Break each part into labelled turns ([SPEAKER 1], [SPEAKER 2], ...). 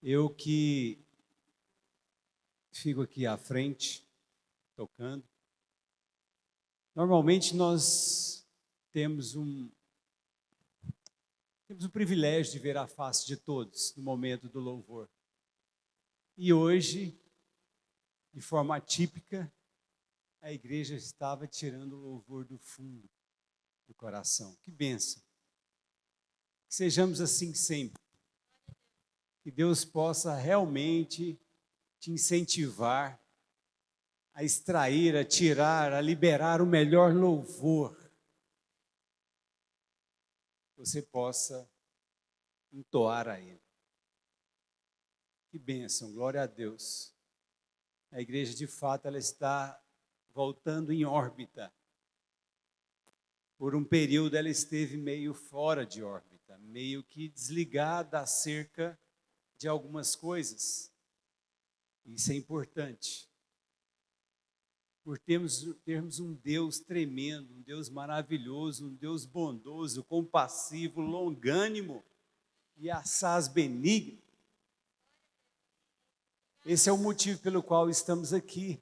[SPEAKER 1] Eu que fico aqui à frente, tocando. Normalmente nós temos o privilégio de ver a face de todos no momento do louvor. E hoje, de forma atípica, a igreja estava tirando o louvor do fundo do coração. Que bênção! Que sejamos assim sempre. Que Deus possa realmente te incentivar a extrair, a tirar, a liberar o melhor louvor. Você possa entoar a Ele. Que bênção, glória a Deus. A igreja, de fato, ela está voltando em órbita. Por um período ela esteve meio fora de órbita, meio que desligada acerca de algumas coisas. Isso é importante. Por termos um Deus tremendo, um Deus maravilhoso, um Deus bondoso, compassivo, longânimo e assaz benigno. Esse é o motivo pelo qual estamos aqui.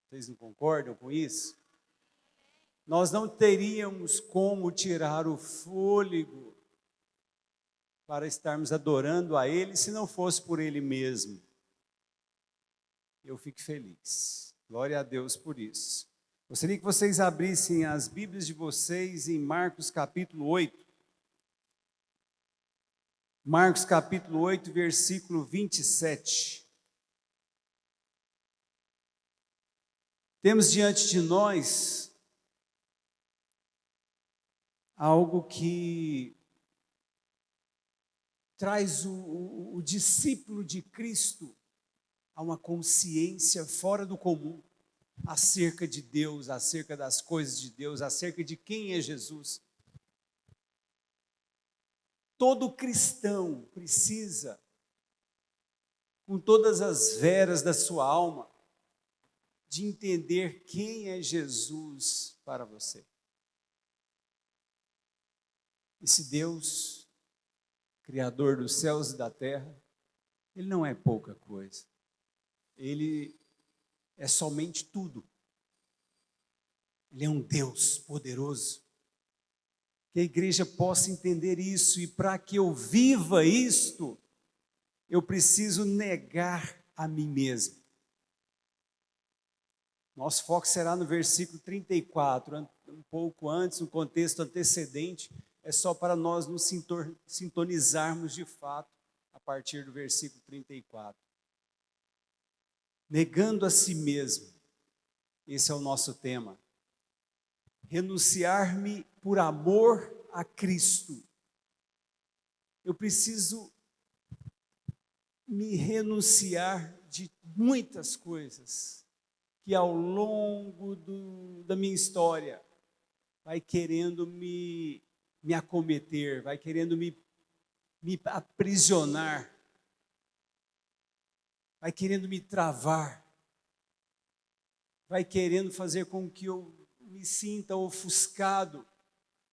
[SPEAKER 1] Vocês não concordam com isso? Nós não teríamos como tirar o fôlego para estarmos adorando a Ele se não fosse por Ele mesmo. Eu fico feliz. Glória a Deus por isso. Gostaria que vocês abrissem as Bíblias de vocês em Marcos capítulo 8. Marcos capítulo 8, versículo 27. Temos diante de nós algo que traz o discípulo de Cristo a uma consciência fora do comum acerca de Deus, acerca das coisas de Deus, acerca de quem é Jesus. Todo cristão precisa, com todas as veras da sua alma, de entender quem é Jesus para você. Esse Deus, Criador dos céus e da terra, Ele não é pouca coisa. Ele é somente tudo. Ele é um Deus poderoso. Que a igreja possa entender isso, e para que eu viva isto, eu preciso negar a mim mesmo. Nosso foco será no versículo 34, um pouco antes, no contexto antecedente, é só para nós nos sintonizarmos de fato a partir do versículo 34. Negando a si mesmo, esse é o nosso tema. Renunciar-me por amor a Cristo. Eu preciso me renunciar de muitas coisas que ao longo da minha história vai querendo me acometer, vai querendo me aprisionar, vai querendo me travar, vai querendo fazer com que eu me sinta ofuscado,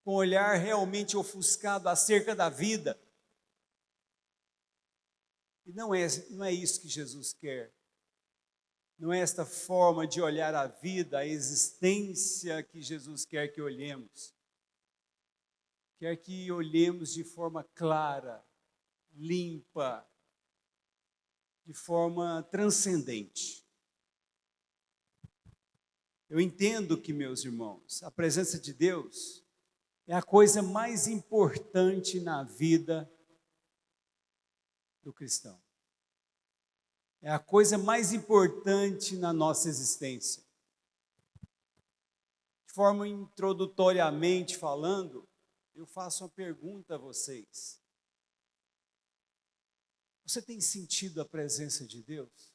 [SPEAKER 1] com um olhar realmente ofuscado acerca da vida. E não é isso que Jesus quer. Não é esta forma de olhar a vida, a existência que Jesus quer que olhemos. Quer que olhemos de forma clara, limpa, de forma transcendente. Eu entendo que, meus irmãos, a presença de Deus é a coisa mais importante na vida do cristão. É a coisa mais importante na nossa existência. De forma introdutoriamente falando, eu faço uma pergunta a vocês. Você tem sentido a presença de Deus?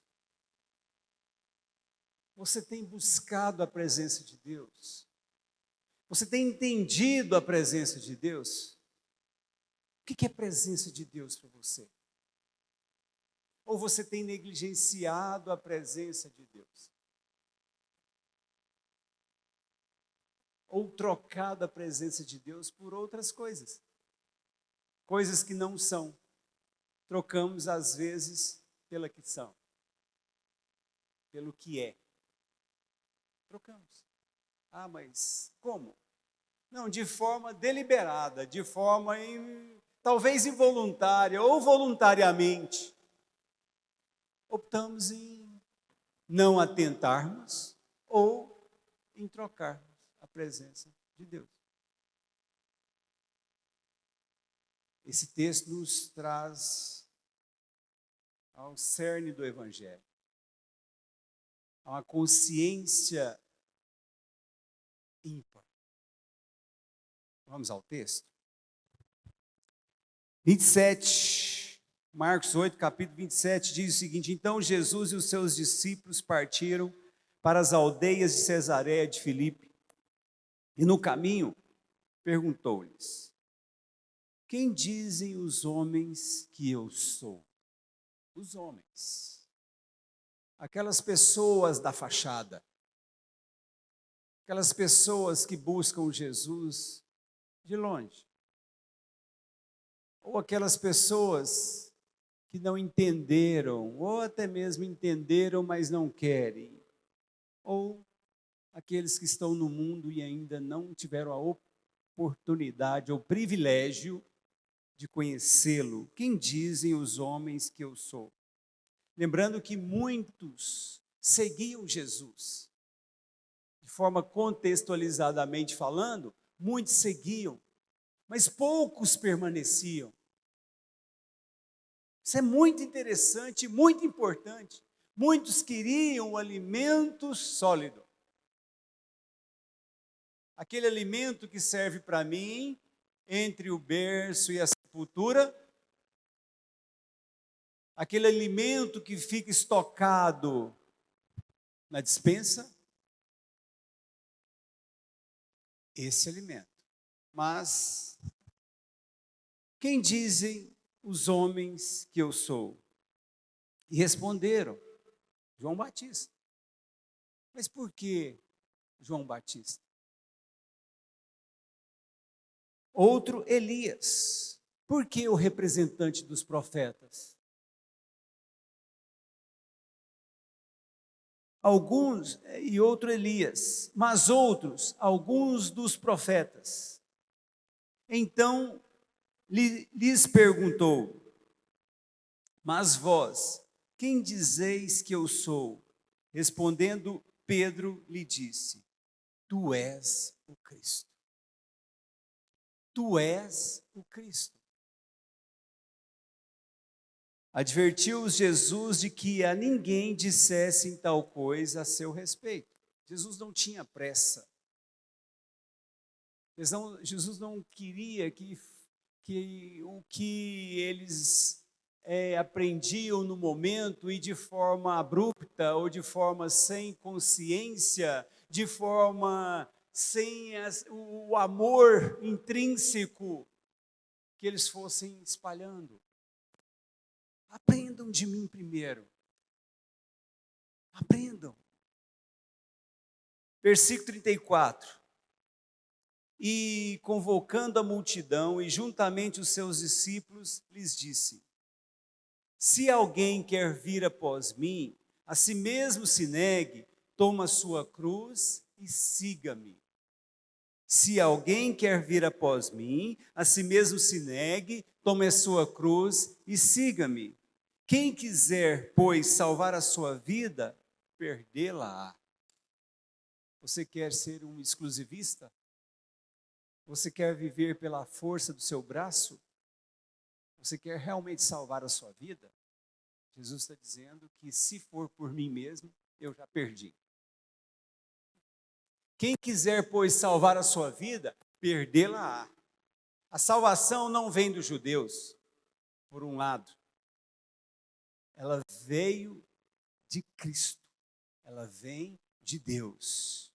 [SPEAKER 1] Você tem buscado a presença de Deus? Você tem entendido a presença de Deus? O que é presença de Deus para você? Ou você tem negligenciado a presença de Deus? Ou trocado a presença de Deus por outras coisas? Coisas que não são. trocamos às vezes pela que são, pelo que é. Trocamos. Ah, mas como? Não, de forma deliberada, de forma talvez involuntária ou voluntariamente. Optamos em não atentarmos ou em trocarmos a presença de Deus. Esse texto nos traz ao cerne do Evangelho, a uma consciência ímpar. Vamos ao texto? 27, Marcos 8, capítulo 27, diz o seguinte: então Jesus e os seus discípulos partiram para as aldeias de Cesareia de Filipe, e no caminho perguntou-lhes: quem dizem os homens que eu sou? Os homens. Aquelas pessoas da fachada. Aquelas pessoas que buscam Jesus de longe. Ou aquelas pessoas que não entenderam, ou até mesmo entenderam, mas não querem. Ou aqueles que estão no mundo e ainda não tiveram a oportunidade ou privilégio de conhecê-lo. Quem dizem os homens que eu sou? Lembrando que muitos seguiam Jesus. De forma contextualizadamente falando, muitos seguiam, mas poucos permaneciam. Isso é muito interessante, muito importante. Muitos queriam o alimento sólido. Aquele alimento que serve para mim entre o berço e a sepultura, aquele alimento que fica estocado na despensa, esse alimento. Mas quem dizem os homens que eu sou? E responderam: João Batista. Mas por que João Batista? Outro, Elias. Por que o representante dos profetas? Alguns, e outro Elias, mas outros, alguns dos profetas. Então lhes perguntou: mas vós, quem dizeis que eu sou? Respondendo, Pedro lhe disse: tu és o Cristo. Tu és o Cristo. Advertiu-os Jesus de que a ninguém dissessem tal coisa a seu respeito. Jesus não tinha pressa. Jesus não queria que o que eles aprendiam no momento e de forma abrupta ou de forma sem consciência, de forma sem o amor intrínseco, que eles fossem espalhando. Aprendam de mim primeiro. Aprendam. Versículo 34. E convocando a multidão e juntamente os seus discípulos, lhes disse: se alguém quer vir após mim, a si mesmo se negue, toma a sua cruz e siga-me. Se alguém quer vir após mim, a si mesmo se negue, tome a sua cruz e siga-me. Quem quiser, pois, salvar a sua vida, perdê-la-á. Você quer ser um exclusivista? Você quer viver pela força do seu braço? Você quer realmente salvar a sua vida? Jesus está dizendo que se for por mim mesmo, eu já perdi. Quem quiser, pois, salvar a sua vida, perdê-la-á. A salvação não vem dos judeus, por um lado. Ela veio de Cristo. Ela vem de Deus.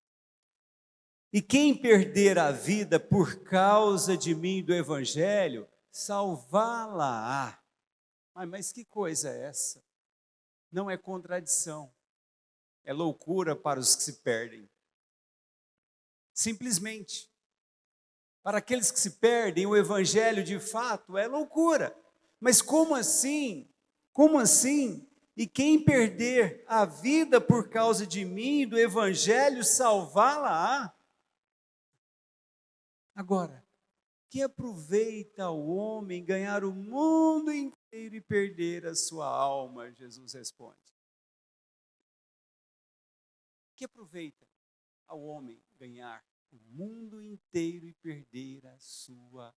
[SPEAKER 1] E quem perder a vida por causa de mim e do Evangelho, salvá-la-á. Mas que coisa é essa? Não é contradição. É loucura para os que se perdem. Simplesmente. Para aqueles que se perdem, o Evangelho de fato é loucura. Mas como assim? Como assim? E quem perder a vida por causa de mim e do evangelho, salvá-la-á? Agora, que aproveita o homem ganhar o mundo inteiro e perder a sua alma? Jesus responde. Que aproveita ao homem ganhar o mundo inteiro e perder a sua alma?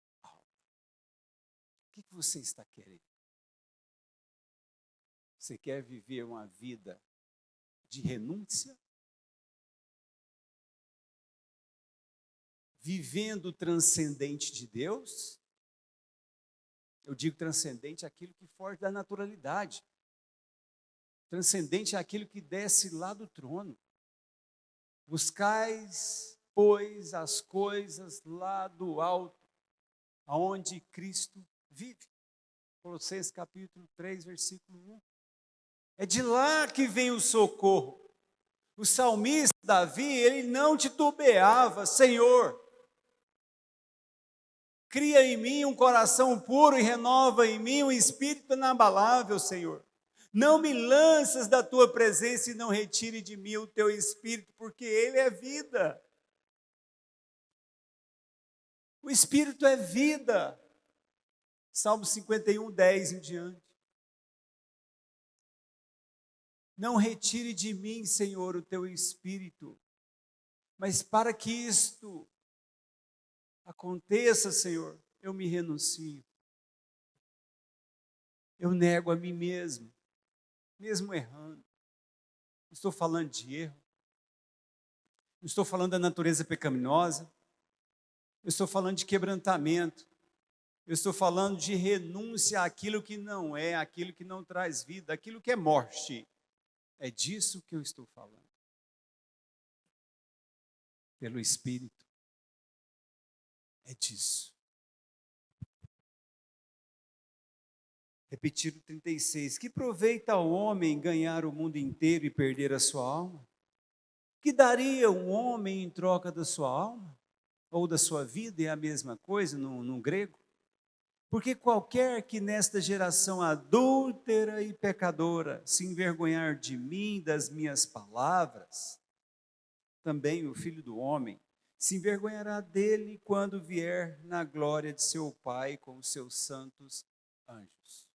[SPEAKER 1] O que você está querendo? Você quer viver uma vida de renúncia? Vivendo o transcendente de Deus? Eu digo transcendente é aquilo que foge da naturalidade. Transcendente é aquilo que desce lá do trono. Buscais, pois, as coisas lá do alto, aonde Cristo vive. Colossenses capítulo 3, versículo 1. É de lá que vem o socorro. O salmista Davi, ele não titubeava, Senhor, cria em mim um coração puro e renova em mim um espírito inabalável, Senhor. Não me lanças da tua presença e não retire de mim o teu espírito, porque ele é vida. O espírito é vida. Salmo 51, 10 em diante. Não retire de mim, Senhor, o teu espírito, mas para que isto aconteça, Senhor, eu me renuncio. Eu nego a mim mesmo errando. Não estou falando de erro. Não estou falando da natureza pecaminosa. Eu estou falando de quebrantamento. Eu estou falando de renúncia àquilo que não é, àquilo que não traz vida, àquilo que é morte. É disso que eu estou falando. Pelo Espírito. É disso. Repetir o 36. Que proveita ao homem ganhar o mundo inteiro e perder a sua alma? Que daria um homem em troca da sua alma? Ou da sua vida? É a mesma coisa no grego? Porque qualquer que nesta geração adúltera e pecadora se envergonhar de mim, das minhas palavras, também o Filho do Homem se envergonhará dele quando vier na glória de seu Pai com os seus santos anjos.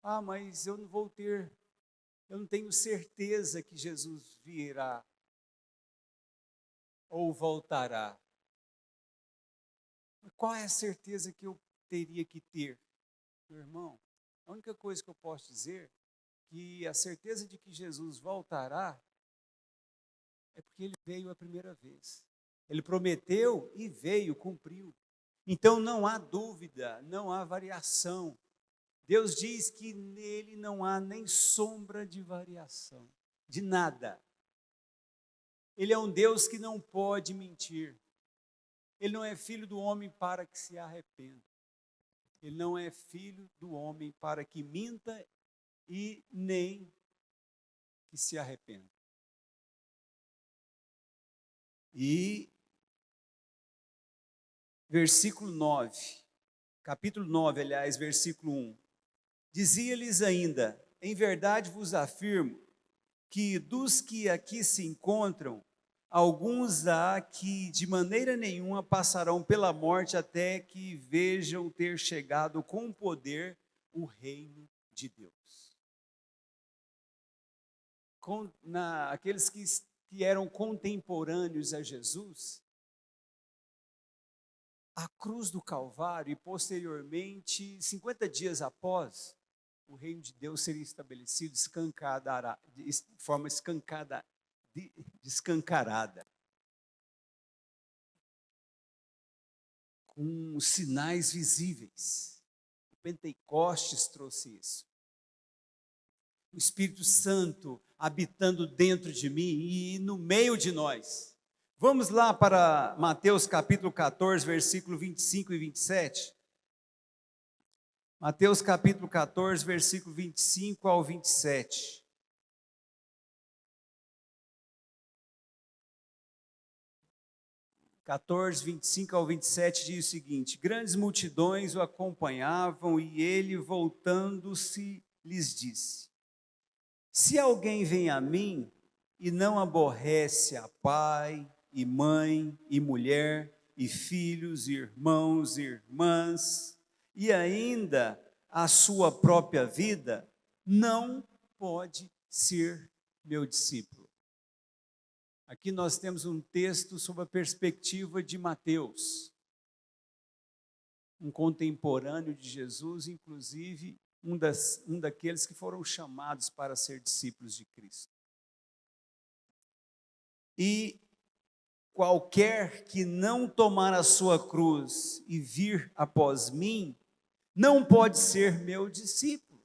[SPEAKER 1] Ah, mas eu não tenho certeza que Jesus virá ou voltará. Qual é a certeza que eu teria que ter? Meu irmão, a única coisa que eu posso dizer é que a certeza de que Jesus voltará é porque ele veio a primeira vez. Ele prometeu e veio, cumpriu. Então não há dúvida, não há variação. Deus diz que nele não há nem sombra de variação, de nada. Ele é um Deus que não pode mentir. Ele não é filho do homem para que se arrependa. Ele não é filho do homem para que minta e nem que se arrependa. E versículo 9, capítulo 9, aliás, versículo 1. Dizia-lhes ainda, em verdade vos afirmo, que dos que aqui se encontram, alguns há que de maneira nenhuma passarão pela morte até que vejam ter chegado com poder o reino de Deus. Aqueles que eram contemporâneos a Jesus, a cruz do Calvário e posteriormente, 50 dias após, o reino de Deus seria estabelecido de forma escancarada, com sinais visíveis. O Pentecostes trouxe isso. O Espírito Santo habitando dentro de mim e no meio de nós. Vamos lá para Mateus capítulo 14, versículo 25 e 27. Mateus capítulo 14, versículo 25 ao 27. 14, 25 ao 27 diz o seguinte: grandes multidões o acompanhavam e ele, voltando-se, lhes disse: se alguém vem a mim e não aborrece a pai e mãe e mulher e filhos, e irmãos e irmãs, e ainda a sua própria vida, não pode ser meu discípulo. Aqui nós temos um texto sob a perspectiva de Mateus, um contemporâneo de Jesus, inclusive um daqueles que foram chamados para ser discípulos de Cristo. E qualquer que não tomar a sua cruz e vir após mim, não pode ser meu discípulo.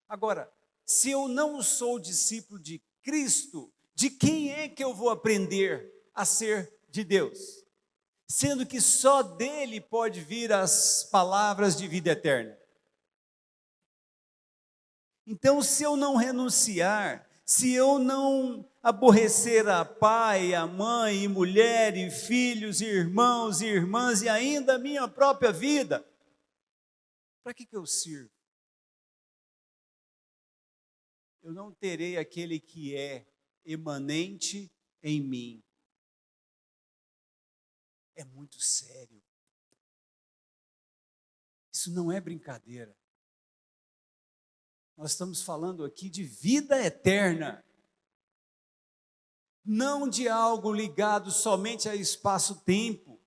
[SPEAKER 1] Agora, se eu não sou discípulo de Cristo, de quem é que eu vou aprender a ser de Deus? Sendo que só dele pode vir as palavras de vida eterna. Então, se eu não renunciar, se eu não aborrecer a pai, a mãe, e mulher, e filhos, e irmãos, e irmãs, e ainda a minha própria vida, para que eu sirvo? Eu não terei aquele que é emanente em mim. É muito sério. Isso não é brincadeira. Nós estamos falando aqui de vida eterna. Não de algo ligado somente a espaço-tempo.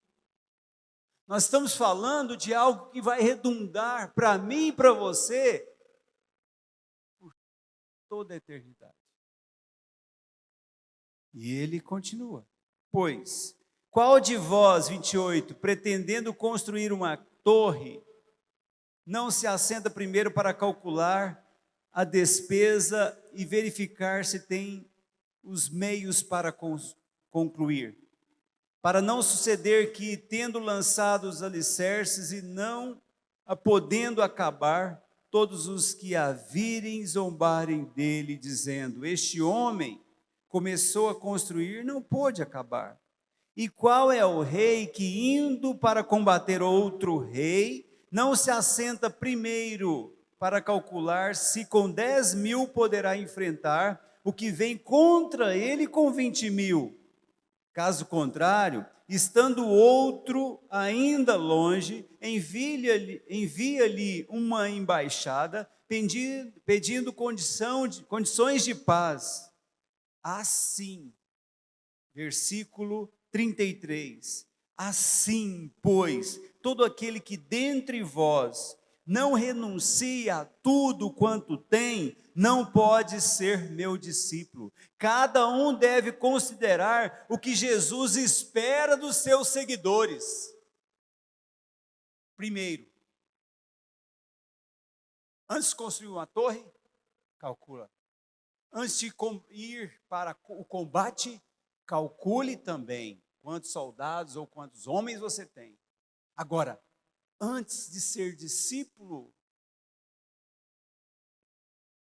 [SPEAKER 1] Nós estamos falando de algo que vai redundar para mim e para você por toda a eternidade. E ele continua: pois, qual de vós, 28, pretendendo construir uma torre, não se assenta primeiro para calcular a despesa e verificar se tem os meios para concluir? Para não suceder que, tendo lançado os alicerces e não a podendo acabar, todos os que a virem zombarem dele, dizendo: este homem começou a construir, não pôde acabar. E qual é o rei que, indo para combater outro rei, não se assenta primeiro para calcular se com 10.000 poderá enfrentar o que vem contra ele com 20.000? Caso contrário, estando outro ainda longe, envia-lhe uma embaixada, pedindo condições de paz. Assim, versículo 33, assim, pois, todo aquele que dentre vós não renuncia a tudo quanto tem, não pode ser meu discípulo. Cada um deve considerar o que Jesus espera dos seus seguidores. Primeiro, antes de construir uma torre, calcula. Antes de ir para o combate, calcule também quantos soldados ou quantos homens você tem. Agora, antes de ser discípulo,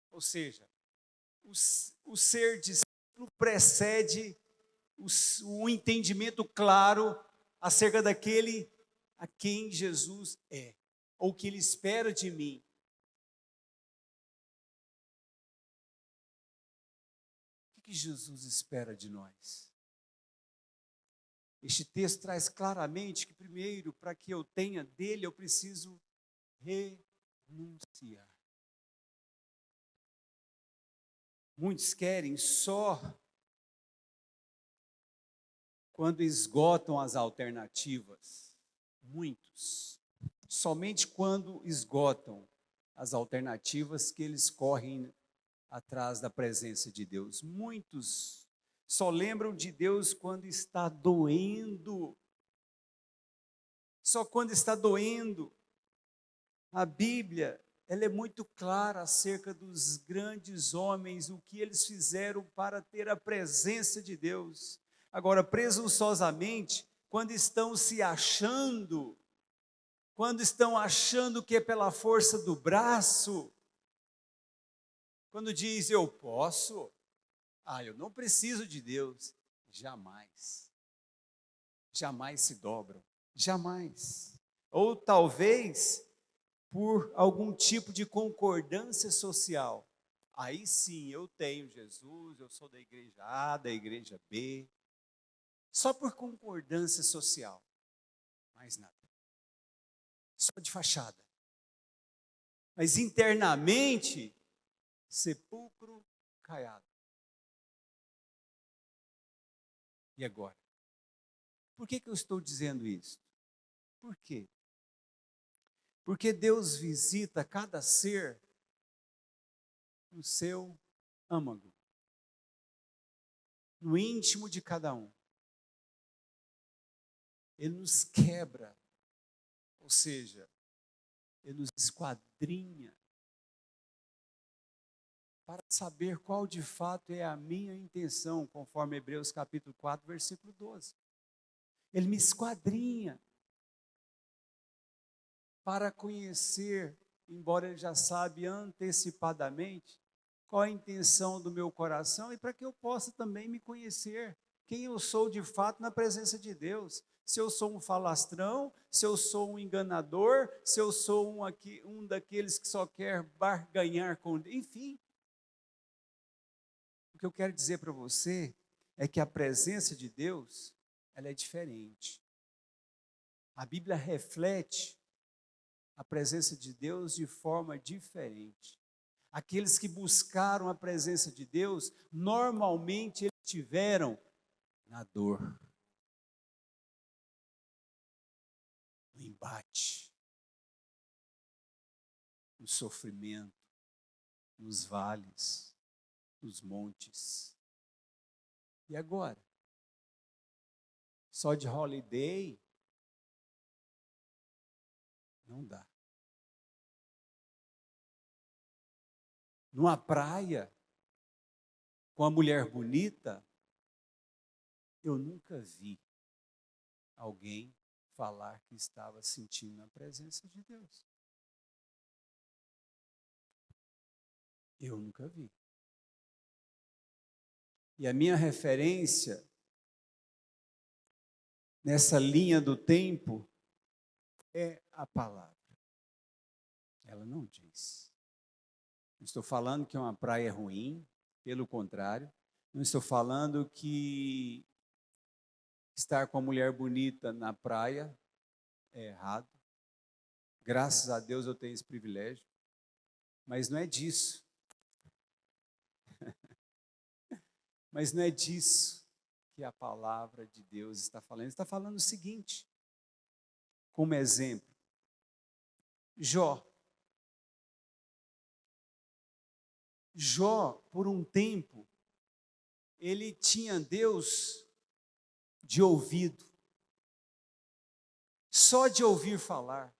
[SPEAKER 1] ou seja, o ser discípulo precede o entendimento claro acerca daquele a quem Jesus é, ou que ele espera de mim. O que Jesus espera de nós? Este texto traz claramente que, primeiro, para que eu tenha dele, eu preciso renunciar. Muitos querem só quando esgotam as alternativas. Muitos. Somente quando esgotam as alternativas que eles correm atrás da presença de Deus. Muitos só lembram de Deus quando está doendo. Só quando está doendo. A Bíblia, ela é muito clara acerca dos grandes homens, o que eles fizeram para ter a presença de Deus. Agora, presunçosamente, quando estão se achando, quando estão achando que é pela força do braço, quando diz eu posso, eu não preciso de Deus, jamais. jamais se dobram. Jamais. Ou talvez por algum tipo de concordância social. Aí sim, eu tenho Jesus, eu sou da igreja A, da igreja B. Só por concordância social. Mais nada. Só de fachada. Mas internamente, sepulcro caiado. E agora? Por que eu estou dizendo isso? Por quê? Porque Deus visita cada ser no seu âmago, no íntimo de cada um. Ele nos quebra, ou seja, Ele nos esquadrinha para saber qual de fato é a minha intenção, conforme Hebreus capítulo 4, versículo 12. Ele me esquadrinha para conhecer, embora Ele já sabe antecipadamente, qual é a intenção do meu coração e para que eu possa também me conhecer, quem eu sou de fato na presença de Deus. Se eu sou um falastrão, se eu sou um enganador, se eu sou um daqueles que só quer barganhar com Deus, enfim. O que eu quero dizer para você é que a presença de Deus, ela é diferente. A Bíblia reflete a presença de Deus de forma diferente. Aqueles que buscaram a presença de Deus, normalmente eles estiveram na dor, no embate, no sofrimento, nos vales, nos montes. E agora? Só de holiday? Não dá. Numa praia, com a mulher bonita, eu nunca vi alguém falar que estava sentindo a presença de Deus. Eu nunca vi. E a minha referência nessa linha do tempo é a palavra. Ela não diz. Não estou falando que uma praia é ruim, pelo contrário. Não estou falando que estar com a mulher bonita na praia é errado. Graças a Deus eu tenho esse privilégio. Mas não é disso. Mas não é disso que a palavra de Deus está falando. Está falando o seguinte, como exemplo. Jó, por um tempo, ele tinha Deus de ouvido, só de ouvir falar.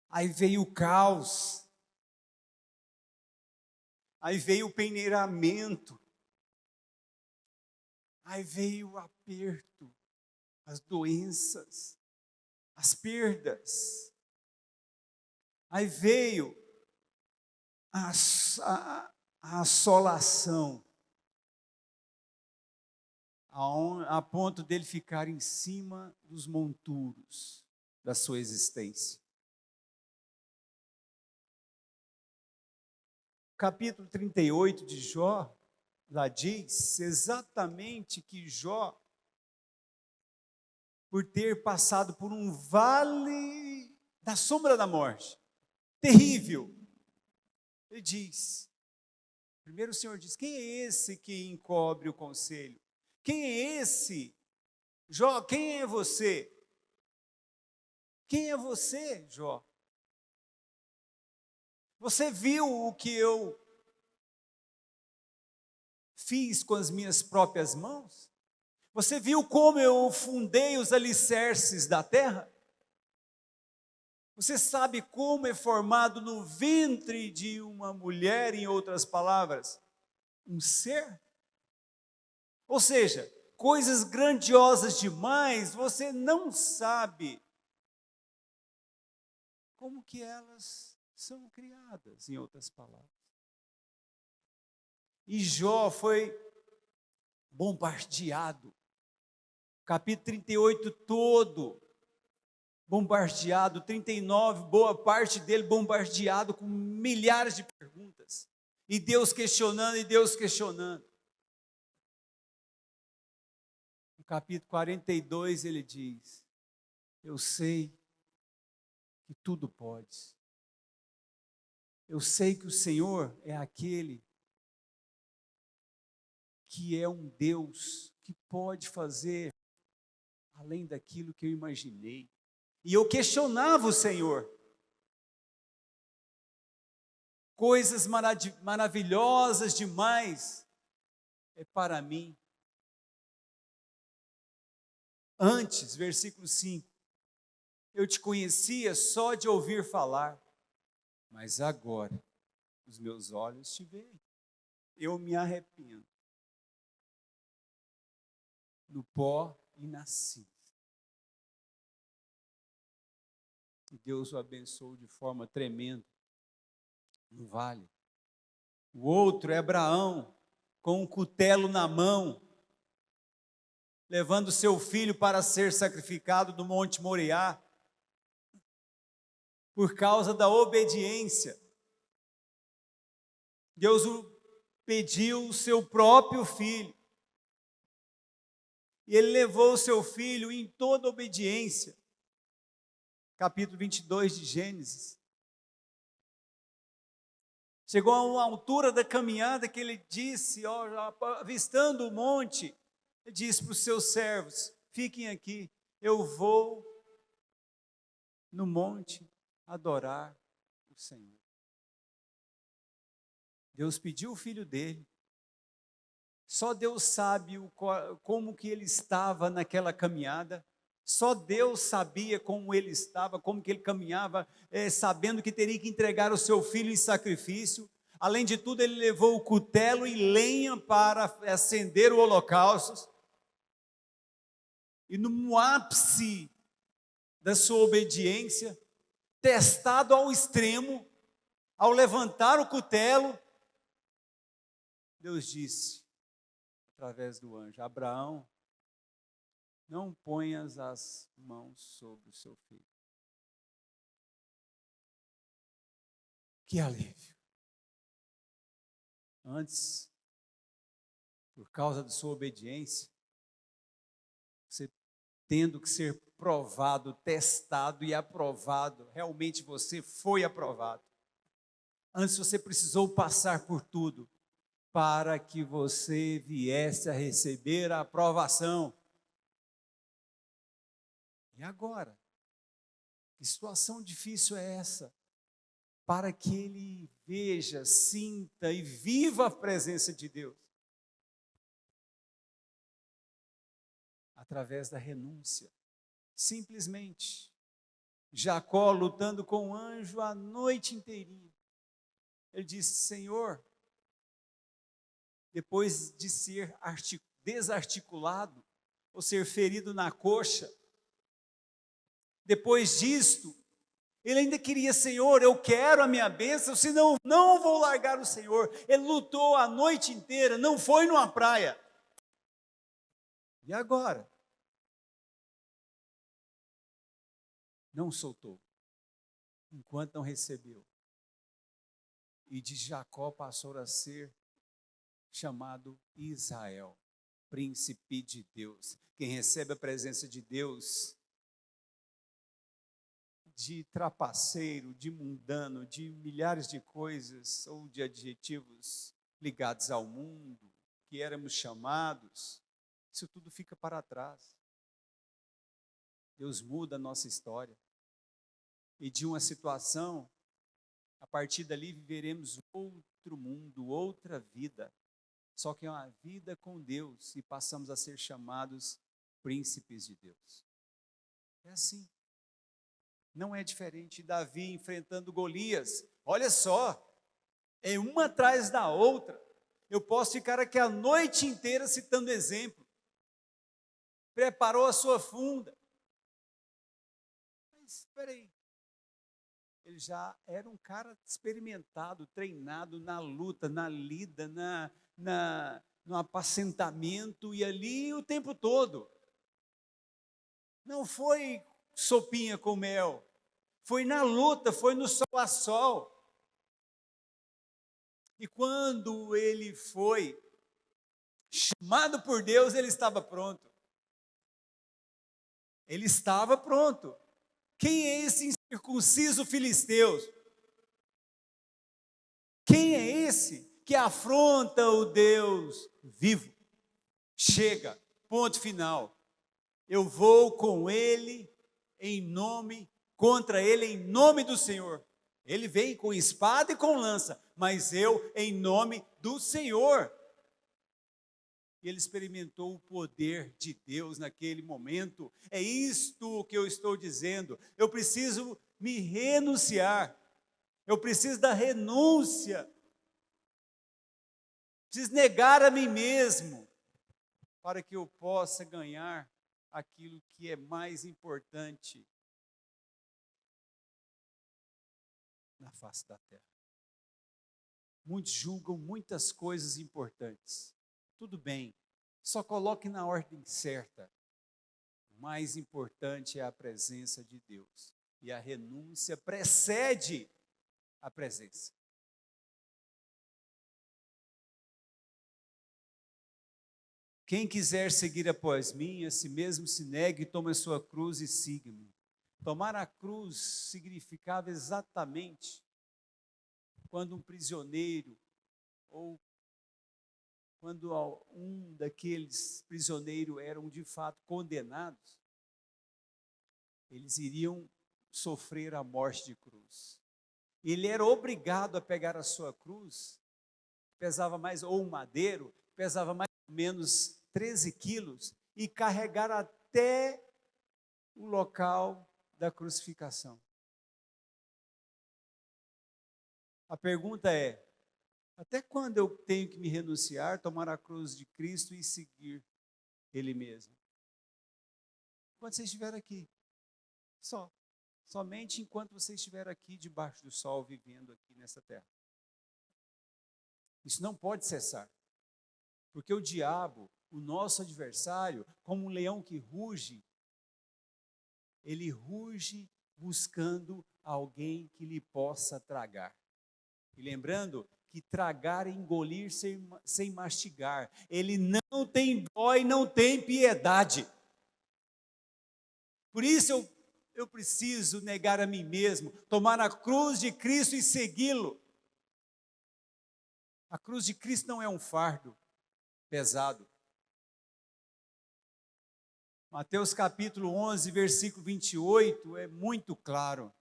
[SPEAKER 1] Aí veio o caos, aí veio o peneiramento, aí veio o aperto, as doenças, as perdas, aí veio a assolação, a ponto dele ficar em cima dos monturos da sua existência. Capítulo 38 de Jó, lá diz exatamente que Jó, por ter passado por um vale da sombra da morte, terrível, ele diz, primeiro o Senhor diz, quem é esse que encobre o conselho? Quem é esse? Jó, quem é você? Quem é você, Jó? Você viu o que eu fiz com as minhas próprias mãos? Você viu como eu fundei os alicerces da terra? Você sabe como é formado no ventre de uma mulher, em outras palavras, um ser? Ou seja, coisas grandiosas demais, você não sabe como que elas são criadas, em outras palavras. E Jó foi bombardeado Capítulo 38 todo bombardeado, 39, boa parte dele bombardeado com milhares de perguntas. E Deus questionando, e Deus questionando. No capítulo 42 ele diz: eu sei que tudo pode. Eu sei que o Senhor é aquele que é um Deus que pode fazer além daquilo que eu imaginei. E eu questionava o Senhor. Coisas maravilhosas demais é para mim. Antes, versículo 5, eu te conhecia só de ouvir falar, mas agora os meus olhos te veem. Eu me arrependo. No pó e na cinza. E Deus o abençoou de forma tremenda no vale. O outro é Abraão, com um cutelo na mão, levando seu filho para ser sacrificado no Monte Moriá, por causa da obediência. Deus pediu o seu próprio filho, e ele levou o seu filho em toda obediência. Capítulo 22 de Gênesis. Chegou a uma altura da caminhada que ele disse, avistando o monte, ele disse para os seus servos: fiquem aqui, eu vou no monte adorar o Senhor. Deus pediu o filho dele. Só Deus sabe como que ele estava naquela caminhada. Só Deus sabia como ele estava, como que ele caminhava, sabendo que teria que entregar o seu filho em sacrifício. Além de tudo, ele levou o cutelo e lenha para acender o holocausto. E no ápice da sua obediência, testado ao extremo, ao levantar o cutelo, Deus disse, através do anjo: Abraão, não ponhas as mãos sobre o seu filho. Que alívio. Antes, por causa de sua obediência, você tendo que ser provado, testado e aprovado, realmente você foi aprovado. Antes você precisou passar por tudo para que você viesse a receber a aprovação. E agora? Que situação difícil é essa? Para que ele veja, sinta e viva a presença de Deus. Através da renúncia. Simplesmente. Jacó lutando com o anjo a noite inteirinha. Ele disse: Senhor, depois de ser desarticulado, ou ser ferido na coxa, depois disto, ele ainda queria: Senhor, eu quero a minha bênção, senão não vou largar o Senhor. Ele lutou a noite inteira, não foi numa praia. E agora? Não soltou, enquanto não recebeu. E de Jacó passou a ser chamado Israel, príncipe de Deus. Quem recebe a presença de Deus, de trapaceiro, de mundano, de milhares de coisas ou de adjetivos ligados ao mundo, que éramos chamados, isso tudo fica para trás. Deus muda a nossa história. E de uma situação, a partir dali viveremos outro mundo, outra vida. Só que é uma vida com Deus e passamos a ser chamados príncipes de Deus. É assim. Não é diferente. Davi enfrentando Golias. Olha só, é uma atrás da outra. Eu posso ficar aqui a noite inteira citando exemplo. Preparou a sua funda. Mas espera aí. Ele já era um cara experimentado, treinado na luta, na lida, no apacentamento e ali o tempo todo. Não foi sopinha com mel. Foi na luta, foi no sol a sol. E quando ele foi chamado por Deus, ele estava pronto. Ele estava pronto. Quem é esse incircunciso filisteu? Quem é esse que afronta o Deus vivo? Chega, ponto final. Eu vou com ele contra ele em nome do Senhor. Ele vem com espada e com lança, mas eu em nome do Senhor. E ele experimentou o poder de Deus naquele momento. É isto que eu estou dizendo. Eu preciso me renunciar. Eu preciso da renúncia. Preciso negar a mim mesmo para que eu possa ganhar aquilo que é mais importante na face da terra. Muitos julgam muitas coisas importantes. Tudo bem, só coloque na ordem certa. O mais importante é a presença de Deus. E a renúncia precede a presença. Quem quiser seguir após mim, a si mesmo se negue, tome a sua cruz e siga-me. Tomar a cruz significava exatamente quando um prisioneiro ou quando um daqueles prisioneiros eram de fato condenados, eles iriam sofrer a morte de cruz. Ele era obrigado a pegar a sua cruz, pesava mais, ou um madeiro, pesava mais ou menos 13 quilos, e carregar até o local da crucificação. A pergunta é: até quando eu tenho que me renunciar, tomar a cruz de Cristo e seguir Ele mesmo? Quando você estiver aqui, somente enquanto você estiver aqui debaixo do sol, vivendo aqui nessa terra. Isso não pode cessar, porque o diabo, o nosso adversário, como um leão que ruge, ele ruge buscando alguém que lhe possa tragar. E lembrando que tragar é engolir sem mastigar. Ele não tem dó e não tem piedade. Por isso eu preciso negar a mim mesmo, tomar a cruz de Cristo e segui-lo. A cruz de Cristo não é um fardo pesado. Mateus capítulo 11, versículo 28, é muito claro,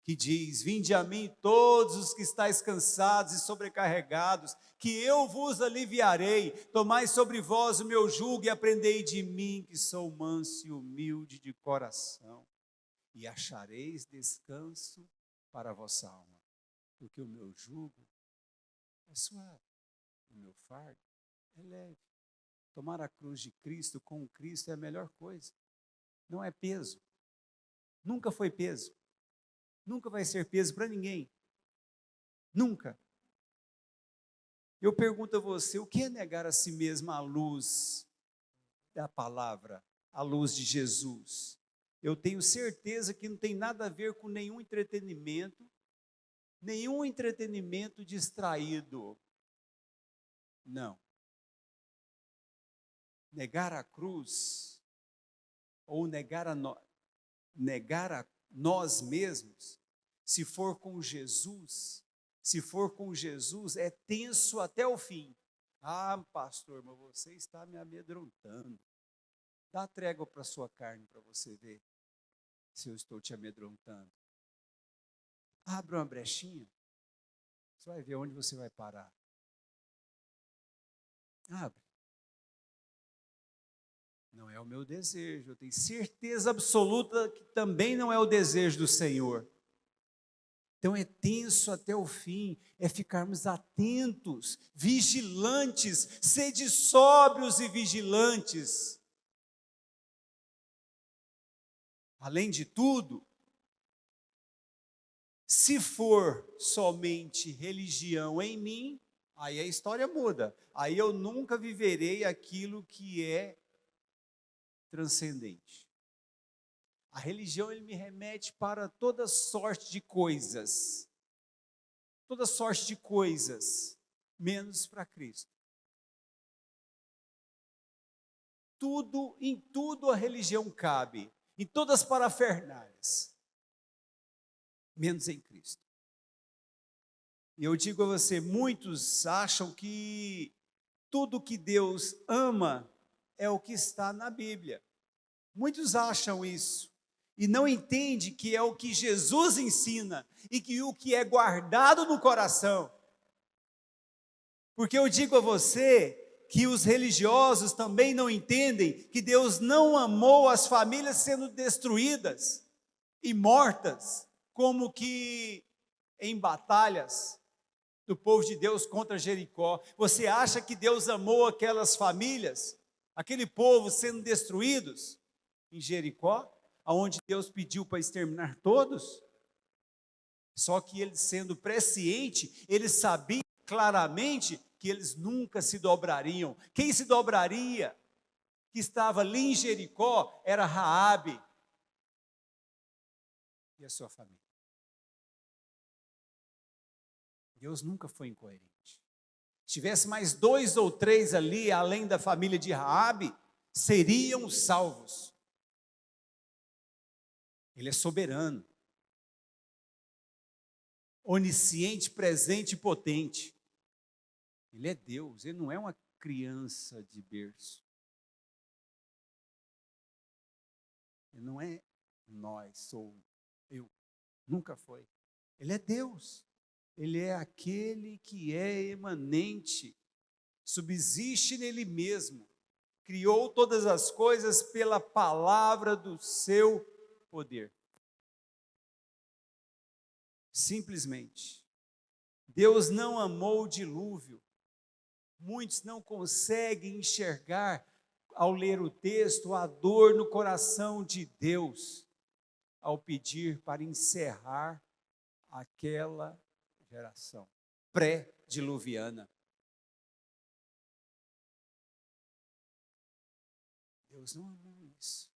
[SPEAKER 1] que diz: vinde a mim todos os que estáis cansados e sobrecarregados, que eu vos aliviarei. Tomai sobre vós o meu jugo e aprendei de mim, que sou manso e humilde de coração, e achareis descanso para a vossa alma, porque o meu jugo é suave, o meu fardo é leve. Tomar a cruz de Cristo com Cristo é a melhor coisa. Não é peso. Nunca foi peso. Nunca vai ser peso para ninguém. Nunca. Eu pergunto a você, o que é negar a si mesmo à luz da palavra, à luz de Jesus? Eu tenho certeza que não tem nada a ver com nenhum entretenimento distraído. Não. Negar a cruz, ou negar a nós mesmos, se for com Jesus, é tenso até o fim. Ah, pastor, mas você está me amedrontando. Dá trégua para a sua carne para você ver se eu estou te amedrontando. Abra uma brechinha, você vai ver onde você vai parar. Abre. Não é o meu desejo, eu tenho certeza absoluta que também não é o desejo do Senhor. Então é tenso até o fim, é ficarmos atentos, vigilantes, sede sóbrios e vigilantes. Além de tudo, se for somente religião em mim, aí a história muda. Aí eu nunca viverei aquilo que é transcendente. A religião ele me remete para toda sorte de coisas. Toda sorte de coisas, menos para Cristo. Em tudo a religião cabe, em todas as parafernálias, menos em Cristo. E eu digo a você, muitos acham que tudo que Deus ama é o que está na Bíblia. Muitos acham isso e não entendem que é o que Jesus ensina e que o que é guardado no coração. Porque eu digo a você que os religiosos também não entendem que Deus não amou as famílias sendo destruídas e mortas, como que em batalhas do povo de Deus contra Jericó. Você acha que Deus amou aquelas famílias, aquele povo sendo destruídos em Jericó, aonde Deus pediu para exterminar todos? Só que ele, sendo presciente, ele sabia claramente que eles nunca se dobrariam. Quem se dobraria, que estava ali em Jericó, era Raabe e a sua família. Deus nunca foi incoerente. Se tivesse mais 2 ou 3 ali, além da família de Raabe, seriam salvos. Ele é soberano, onisciente, presente e potente. Ele é Deus, ele não é uma criança de berço. Ele não é nós, sou eu. Nunca foi. Ele é Deus. Ele é aquele que é emanente, subsiste nele mesmo, criou todas as coisas pela palavra do seu poder. Simplesmente. Deus não amou o dilúvio. Muitos não conseguem enxergar, ao ler o texto, a dor no coração de Deus, ao pedir para encerrar aquela geração pré-diluviana. Deus não amou isso.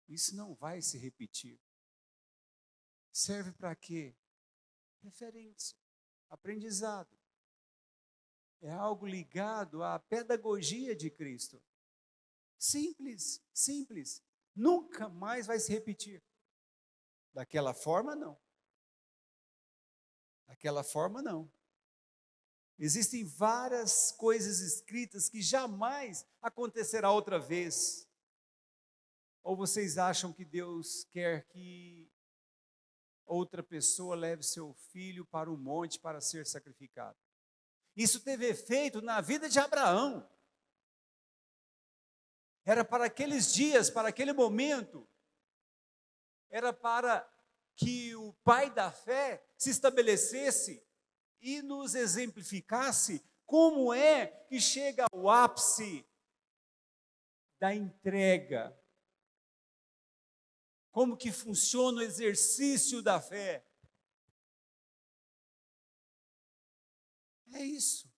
[SPEAKER 1] Isso não vai se repetir. Serve para quê? Referência, aprendizado. É algo ligado à pedagogia de Cristo. Simples, simples. Nunca mais vai se repetir. Daquela forma, não. Daquela forma, não. Existem várias coisas escritas que jamais acontecerá outra vez. Ou vocês acham que Deus quer que outra pessoa leve seu filho para o monte para ser sacrificado? Isso teve efeito na vida de Abraão. Era para aqueles dias, para aquele momento. Era para que o pai da fé se estabelecesse e nos exemplificasse como é que chega ao ápice da entrega. Como que funciona o exercício da fé. É isso.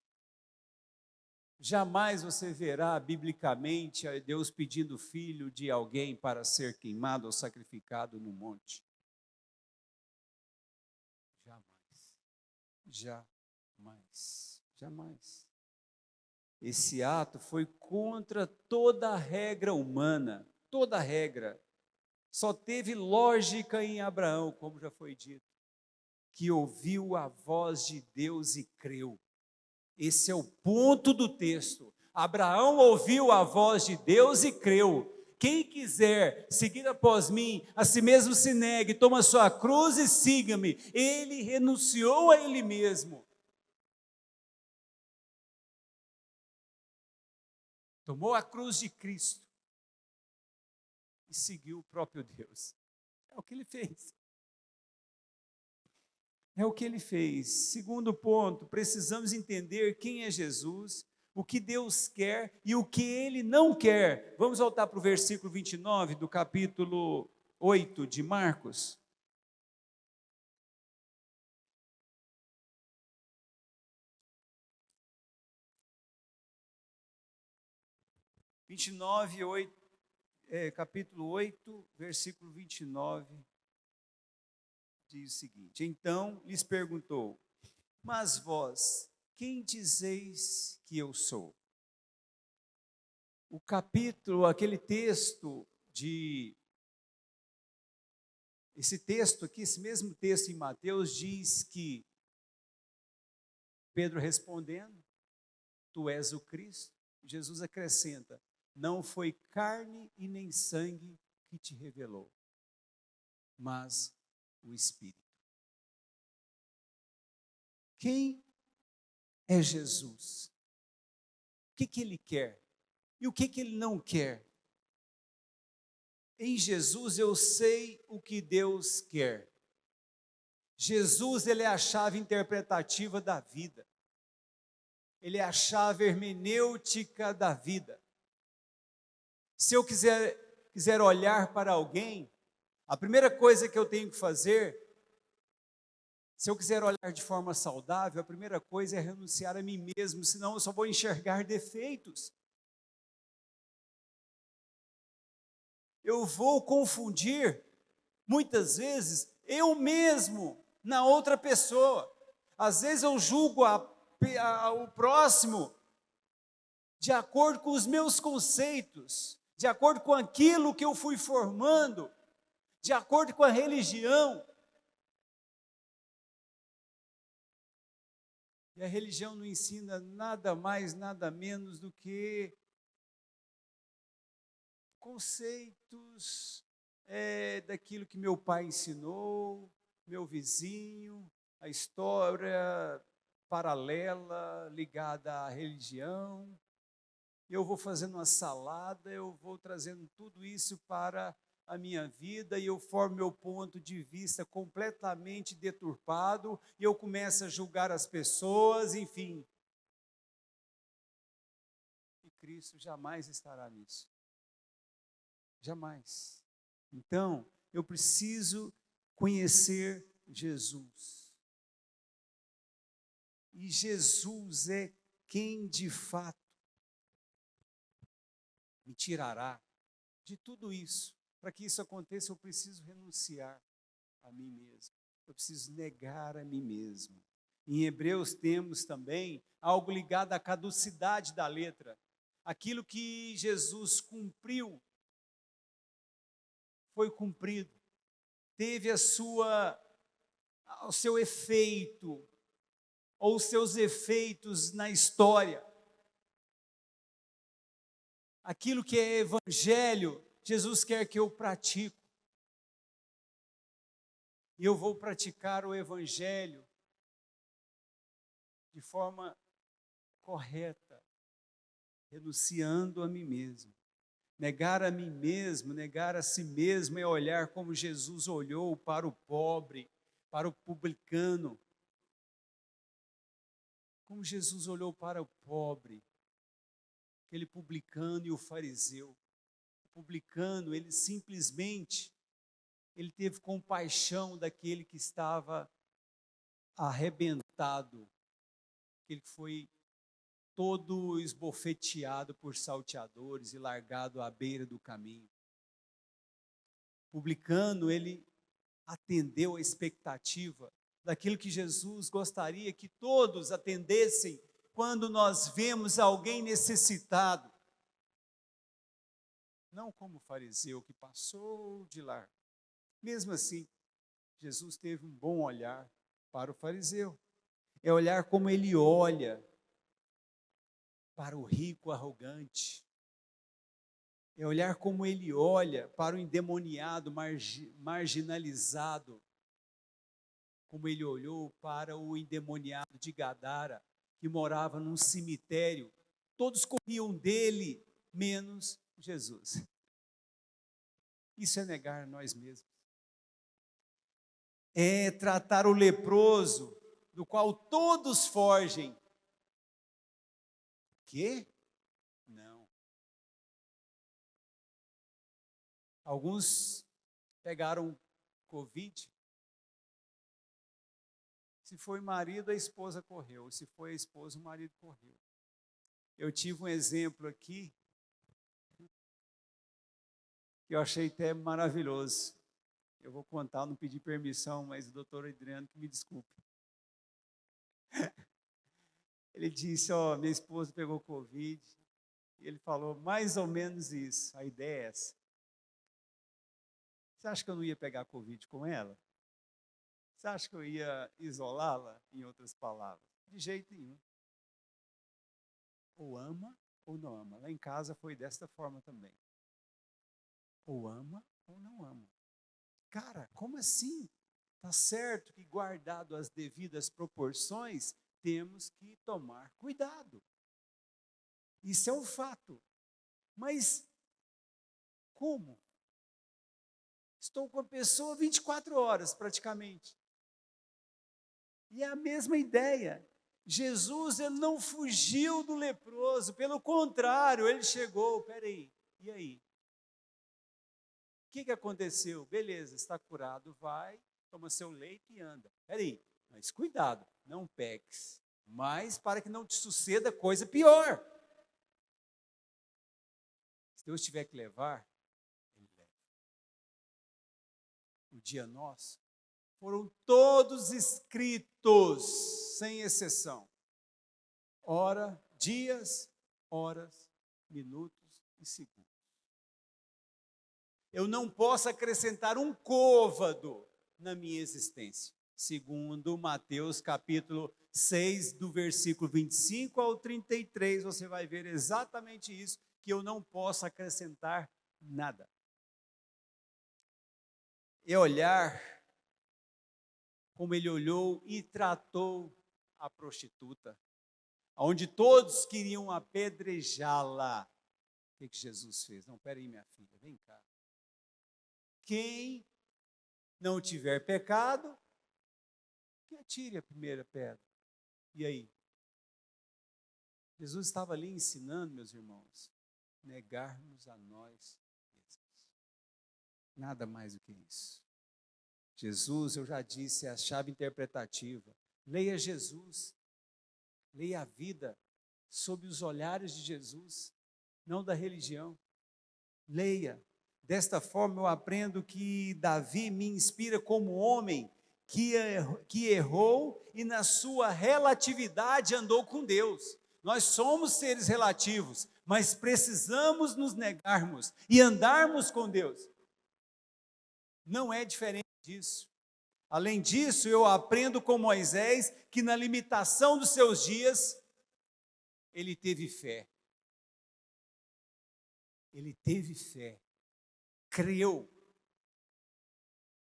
[SPEAKER 1] Jamais você verá biblicamente Deus pedindo filho de alguém para ser queimado ou sacrificado no monte. Jamais. Jamais. Jamais. Esse ato foi contra toda a regra humana, toda a regra. Só teve lógica em Abraão, como já foi dito, que ouviu a voz de Deus e creu. Esse é o ponto do texto. Abraão ouviu a voz de Deus e creu. Quem quiser seguir após mim, a si mesmo se negue, toma sua cruz e siga-me. Ele renunciou a ele mesmo. Tomou a cruz de Cristo e seguiu o próprio Deus. É o que ele fez. É o que ele fez. Segundo ponto, precisamos entender quem é Jesus, o que Deus quer e o que ele não quer. Vamos voltar para o versículo 29 do capítulo 8 de Marcos. capítulo 8, versículo 29, diz o seguinte: então lhes perguntou, mas vós, quem dizeis que eu sou? O capítulo, aquele texto esse texto aqui, esse mesmo texto em Mateus diz que Pedro respondendo, tu és o Cristo. Jesus acrescenta, não foi carne e nem sangue que te revelou, mas o Espírito. Quem é Jesus? O que ele quer? E o que ele não quer? Em Jesus eu sei o que Deus quer. Jesus, ele é a chave interpretativa da vida. Ele é a chave hermenêutica da vida. Se eu quiser olhar para alguém, a primeira coisa que eu tenho que fazer, se eu quiser olhar de forma saudável, a primeira coisa é renunciar a mim mesmo, senão eu só vou enxergar defeitos. Eu vou confundir, muitas vezes, eu mesmo na outra pessoa. Às vezes eu julgo o próximo de acordo com os meus conceitos, de acordo com aquilo que eu fui formando, de acordo com a religião. E a religião não ensina nada mais, nada menos do que conceitos daquilo que meu pai ensinou, meu vizinho, a história paralela ligada à religião. Eu vou fazendo uma salada, eu vou trazendo tudo isso para a minha vida e eu formo meu ponto de vista completamente deturpado e eu começo a julgar as pessoas, enfim. E Cristo jamais estará nisso. Jamais. Então, eu preciso conhecer Jesus. E Jesus é quem de fato me tirará de tudo isso. Para que isso aconteça, eu preciso renunciar a mim mesmo. Eu preciso negar a mim mesmo. Em Hebreus temos também algo ligado à caducidade da letra. Aquilo que Jesus cumpriu foi cumprido, teve o seu efeito, ou os seus efeitos na história. Aquilo que é evangelho, Jesus quer que eu pratico. E eu vou praticar o evangelho de forma correta, renunciando a mim mesmo. Negar a mim mesmo, negar a si mesmo é olhar como Jesus olhou para o pobre, para o publicano. Como Jesus olhou para o pobre, aquele publicano e o fariseu. O publicano, ele teve compaixão daquele que estava arrebentado, aquele que foi todo esbofeteado por salteadores e largado à beira do caminho. O publicano, ele atendeu a expectativa daquilo que Jesus gostaria que todos atendessem quando nós vemos alguém necessitado. Não como o fariseu que passou de largo. Mesmo assim, Jesus teve um bom olhar para o fariseu. É olhar como ele olha para o rico arrogante. É olhar como ele olha para o endemoniado, marginalizado. Como ele olhou para o endemoniado de Gadara, que morava num cemitério. Todos corriam dele, menos Jesus. Isso é negar nós mesmos. É tratar o leproso, do qual todos fogem. Quê? Não. Alguns pegaram Covid. Se foi marido, a esposa correu. Se foi a esposa, o marido correu. Eu tive um exemplo aqui que eu achei até maravilhoso. Eu vou contar, não pedi permissão, mas o doutor Adriano que me desculpe. Ele disse, minha esposa pegou Covid, e ele falou mais ou menos isso, a ideia é essa. Você acha que eu não ia pegar Covid com ela? Você acha que eu ia isolá-la, em outras palavras? De jeito nenhum. Ou ama ou não ama. Lá em casa foi desta forma também. Ou ama ou não ama. Cara, como assim? Tá certo que, guardado as devidas proporções, temos que tomar cuidado. Isso é um fato. Mas como? Estou com a pessoa 24 horas praticamente. E é a mesma ideia. Jesus, ele não fugiu do leproso, pelo contrário, ele chegou, peraí, e aí? O que aconteceu? Beleza, está curado, vai, toma seu leite e anda. Peraí, mas cuidado, não peques, mas para que não te suceda coisa pior. Se Deus tiver que levar, Ele leva. O dia nosso foram todos escritos, sem exceção. Hora, dias, horas, minutos e segundos. Eu não posso acrescentar um côvado na minha existência. Segundo Mateus capítulo 6, do versículo 25 ao 33, você vai ver exatamente isso, que eu não posso acrescentar nada. É olhar como ele olhou e tratou a prostituta, onde todos queriam apedrejá-la. O que Jesus fez? Não, peraí, minha filha, vem cá. Quem não tiver pecado, que atire a primeira pedra. E aí? Jesus estava ali ensinando, meus irmãos, negarmos a nós mesmos. Nada mais do que isso. Jesus, eu já disse, é a chave interpretativa. Leia Jesus. Leia a vida sob os olhares de Jesus, não da religião. Leia. Desta forma eu aprendo que Davi me inspira como homem que errou e na sua relatividade andou com Deus. Nós somos seres relativos, mas precisamos nos negarmos e andarmos com Deus. Não é diferente disso. Além disso, eu aprendo com Moisés que na limitação dos seus dias, ele teve fé. Ele teve fé. Creu,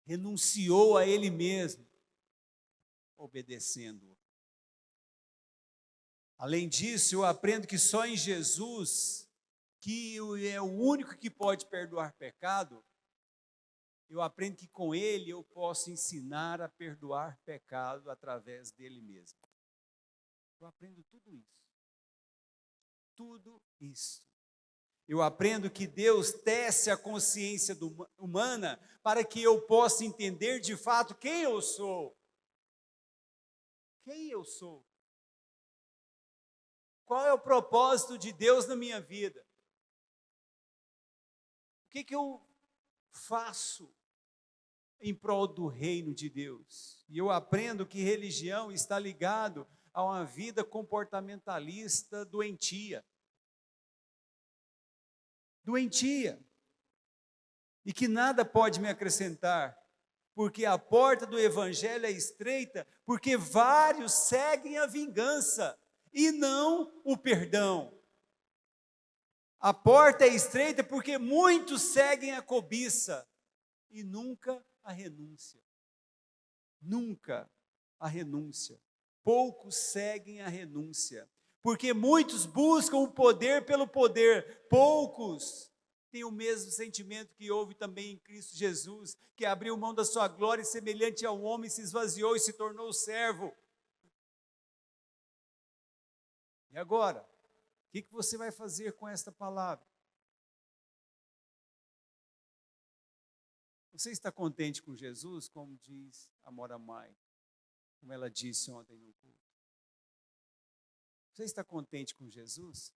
[SPEAKER 1] renunciou a ele mesmo, obedecendo-o. Além disso, eu aprendo que só em Jesus, que é o único que pode perdoar pecado, eu aprendo que com ele eu posso ensinar a perdoar pecado através dele mesmo. Eu aprendo tudo isso. Tudo isso. Eu aprendo que Deus tece a consciência humana para que eu possa entender de fato quem eu sou. Quem eu sou? Qual é o propósito de Deus na minha vida? O que eu faço em prol do reino de Deus? E eu aprendo que religião está ligado a uma vida comportamentalista doentia. Doentia, e que nada pode me acrescentar, porque a porta do evangelho é estreita, porque vários seguem a vingança e não o perdão. A porta é estreita porque muitos seguem a cobiça e nunca a renúncia. Nunca a renúncia. Poucos seguem a renúncia. Porque muitos buscam o poder pelo poder, poucos têm o mesmo sentimento que houve também em Cristo Jesus, que abriu mão da sua glória e semelhante ao homem se esvaziou e se tornou servo. E agora, o que você vai fazer com esta palavra? Você está contente com Jesus, como diz a Mora Mai, como ela disse ontem no culto? Você está contente com Jesus?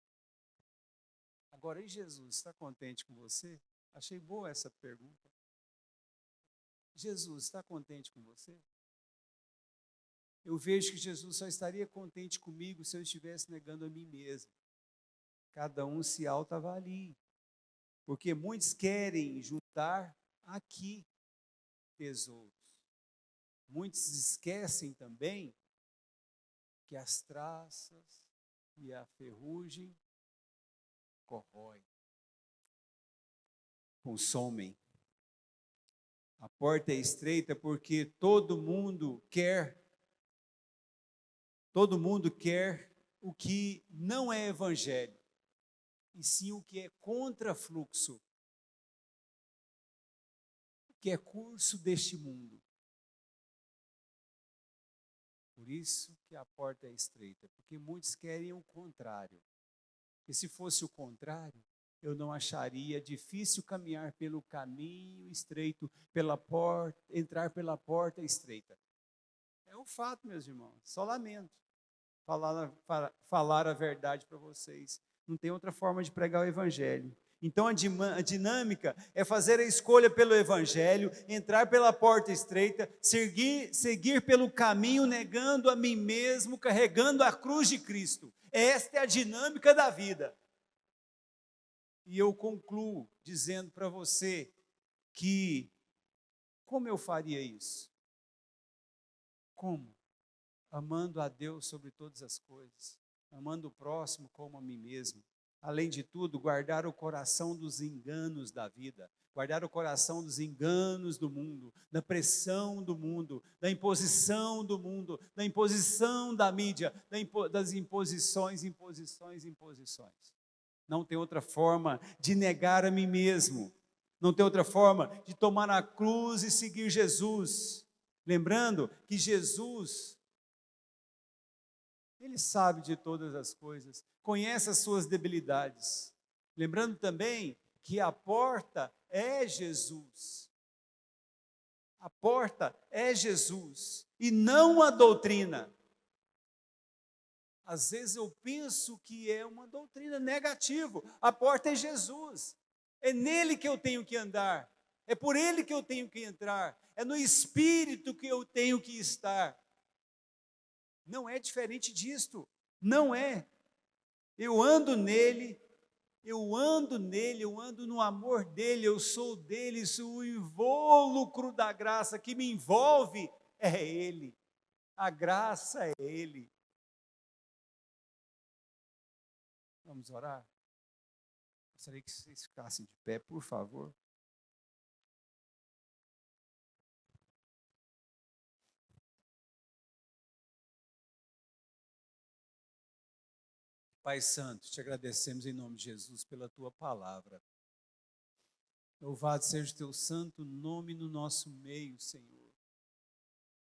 [SPEAKER 1] Agora, e Jesus está contente com você? Achei boa essa pergunta. Jesus está contente com você? Eu vejo que Jesus só estaria contente comigo se eu estivesse negando a mim mesmo. Cada um se autoavalie. Porque muitos querem juntar aqui tesouros. Muitos esquecem também que as traças e a ferrugem corroem, consomem. A porta é estreita porque todo mundo quer o que não é evangelho, e sim o que é contrafluxo, o que é curso deste mundo. Por isso que a porta é estreita, porque muitos querem o contrário. E se fosse o contrário, eu não acharia difícil caminhar pelo caminho estreito, entrar pela porta estreita. É um fato, meus irmãos, só lamento falar a verdade para vocês. Não tem outra forma de pregar o evangelho. Então a dinâmica é fazer a escolha pelo evangelho, entrar pela porta estreita, seguir pelo caminho, negando a mim mesmo, carregando a cruz de Cristo. Esta é a dinâmica da vida. E eu concluo dizendo para você que, como eu faria isso? Como? Amando a Deus sobre todas as coisas, amando o próximo como a mim mesmo. Além de tudo, guardar o coração dos enganos da vida, guardar o coração dos enganos do mundo, da pressão do mundo, da imposição do mundo, da imposição da mídia, das imposições. Não tem outra forma de negar a mim mesmo, não tem outra forma de tomar a cruz e seguir Jesus. Lembrando que Jesus, Ele sabe de todas as coisas, conhece as suas debilidades. Lembrando também que a porta é Jesus. A porta é Jesus e não a doutrina. Às vezes eu penso que é uma doutrina negativa. A porta é Jesus. É nele que eu tenho que andar. É por ele que eu tenho que entrar. É no Espírito que eu tenho que estar. Não é diferente disto, não é. Eu ando nele, eu ando no amor dele, eu sou dele, sou o invólucro da graça, que me envolve é ele, a graça é ele. Vamos orar? Gostaria que vocês ficassem de pé, por favor. Pai Santo, te agradecemos em nome de Jesus pela tua palavra. Louvado seja o teu santo nome no nosso meio, Senhor.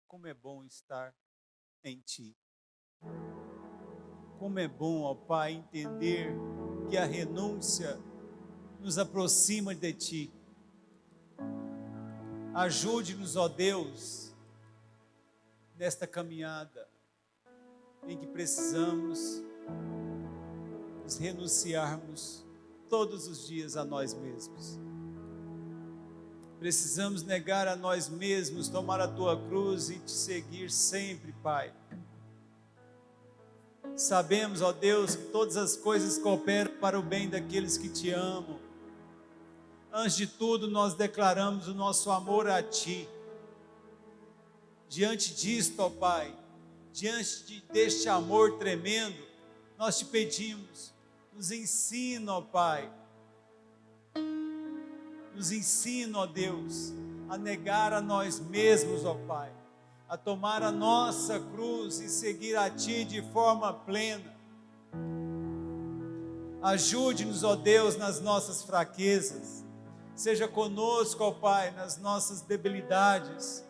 [SPEAKER 1] Como é bom estar em ti. Como é bom, ó Pai, entender que a renúncia nos aproxima de ti. Ajude-nos, ó Deus, nesta caminhada em que precisamos nos renunciarmos todos os dias a nós mesmos. Precisamos negar a nós mesmos, tomar a tua cruz e te seguir sempre, Pai. Sabemos, ó Deus, que todas as coisas cooperam para o bem daqueles que te amam. Antes de tudo, nós declaramos o nosso amor a ti. Diante disto, ó Pai, deste amor tremendo, nós te pedimos, nos ensina, ó Pai, nos ensina, ó Deus, a negar a nós mesmos, ó Pai, a tomar a nossa cruz e seguir a Ti de forma plena. Ajude-nos, ó Deus, nas nossas fraquezas, seja conosco, ó Pai, nas nossas debilidades.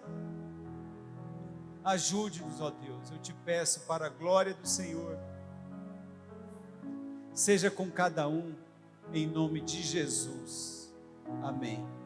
[SPEAKER 1] Ajude-nos, ó Deus, eu te peço para a glória do Senhor. Seja com cada um, em nome de Jesus. Amém.